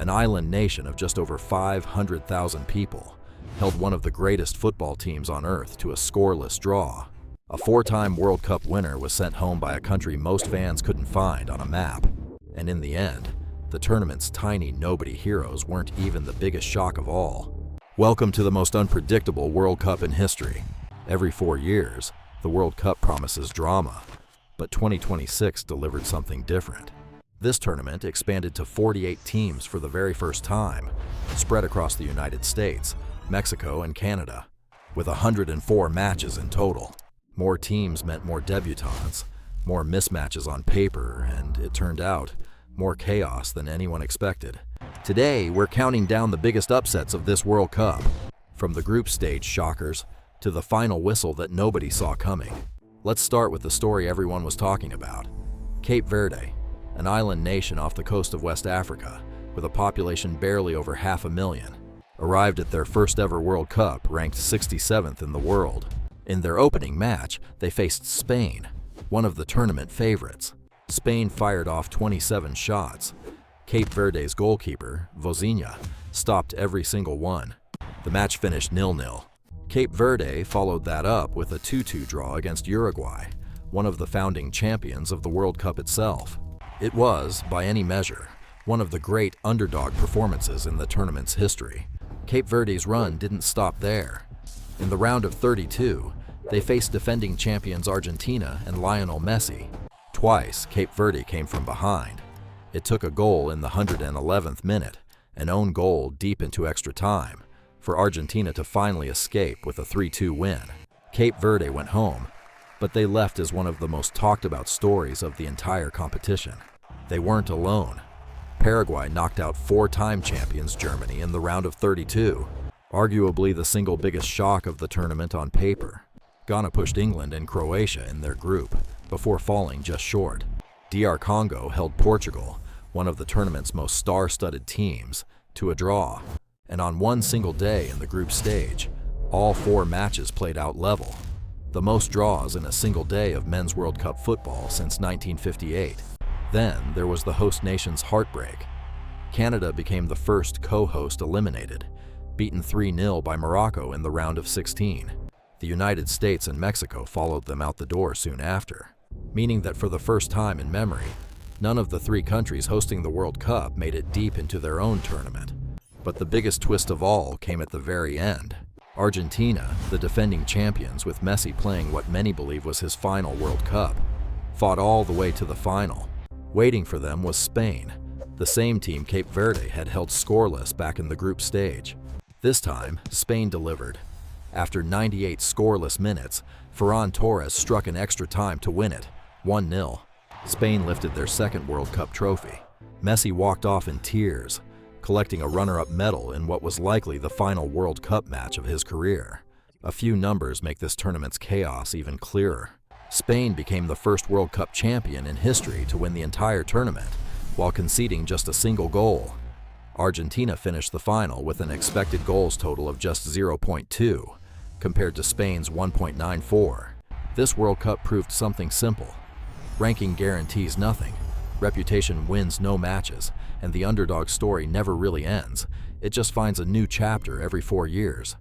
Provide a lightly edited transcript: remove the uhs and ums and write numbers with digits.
an island nation of just over 500,000 people, held one of the greatest football teams on earth to a scoreless draw. A four-time World Cup winner was sent home by a country most fans couldn't find on a map. And in the end, the tournament's tiny nobody heroes weren't even the biggest shock of all. Welcome to the most unpredictable World Cup in history. Every 4 years, the World Cup promises drama, but 2026 delivered something different. This tournament expanded to 48 teams for the very first time, spread across the United States, Mexico, and Canada, with 104 matches in total. More teams meant more debutants, more mismatches on paper, and it turned out, more chaos than anyone expected. Today, we're counting down the biggest upsets of this World Cup, from the group stage shockers to the final whistle that nobody saw coming. Let's start with the story everyone was talking about. Cape Verde, an island nation off the coast of West Africa, with a population barely over 500,000, arrived at their first ever World Cup ranked 67th in the world. In their opening match, they faced Spain, one of the tournament favorites. Spain fired off 27 shots. Cape Verde's goalkeeper, Vozinha, stopped every single one. The match finished 0-0. Cape Verde followed that up with a 2-2 draw against Uruguay, one of the founding champions of the World Cup itself. It was, by any measure, one of the great underdog performances in the tournament's history. Cape Verde's run didn't stop there. In the round of 32, they faced defending champions Argentina and Lionel Messi. Twice, Cape Verde came from behind. It took a goal in the 111th minute, an own goal deep into extra time, for Argentina to finally escape with a 3-2 win. Cape Verde went home, but they left as one of the most talked about stories of the entire competition. They weren't alone. Paraguay knocked out four-time champions Germany in the round of 32, arguably the single biggest shock of the tournament on paper. Ghana pushed England and Croatia in their group, before falling just short. DR Congo held Portugal, one of the tournament's most star-studded teams, to a draw. And on one single day in the group stage, all four matches played out level, the most draws in a single day of men's World Cup football since 1958. Then there was the host nation's heartbreak. Canada became the first co-host eliminated, beaten 3-0 by Morocco in the round of 16. The United States and Mexico followed them out the door soon after, meaning that for the first time in memory, none of the three countries hosting the World Cup made it deep into their own tournament. But the biggest twist of all came at the very end. Argentina, the defending champions with Messi playing what many believe was his final World Cup, fought all the way to the final. Waiting for them was Spain, the same team Cape Verde had held scoreless back in the group stage. This time, Spain delivered. After 98 scoreless minutes, Ferran Torres struck an extra time to win it, 1-0. Spain lifted their second World Cup trophy. Messi walked off in tears, collecting a runner-up medal in what was likely the final World Cup match of his career. A few numbers make this tournament's chaos even clearer. Spain became the first World Cup champion in history to win the entire tournament, while conceding just a single goal. Argentina finished the final with an expected goals total of just 0.2, compared to Spain's 1.94. This World Cup proved something simple. Ranking guarantees nothing. Reputation wins no matches, and the underdog story never really ends. It just finds a new chapter every 4 years.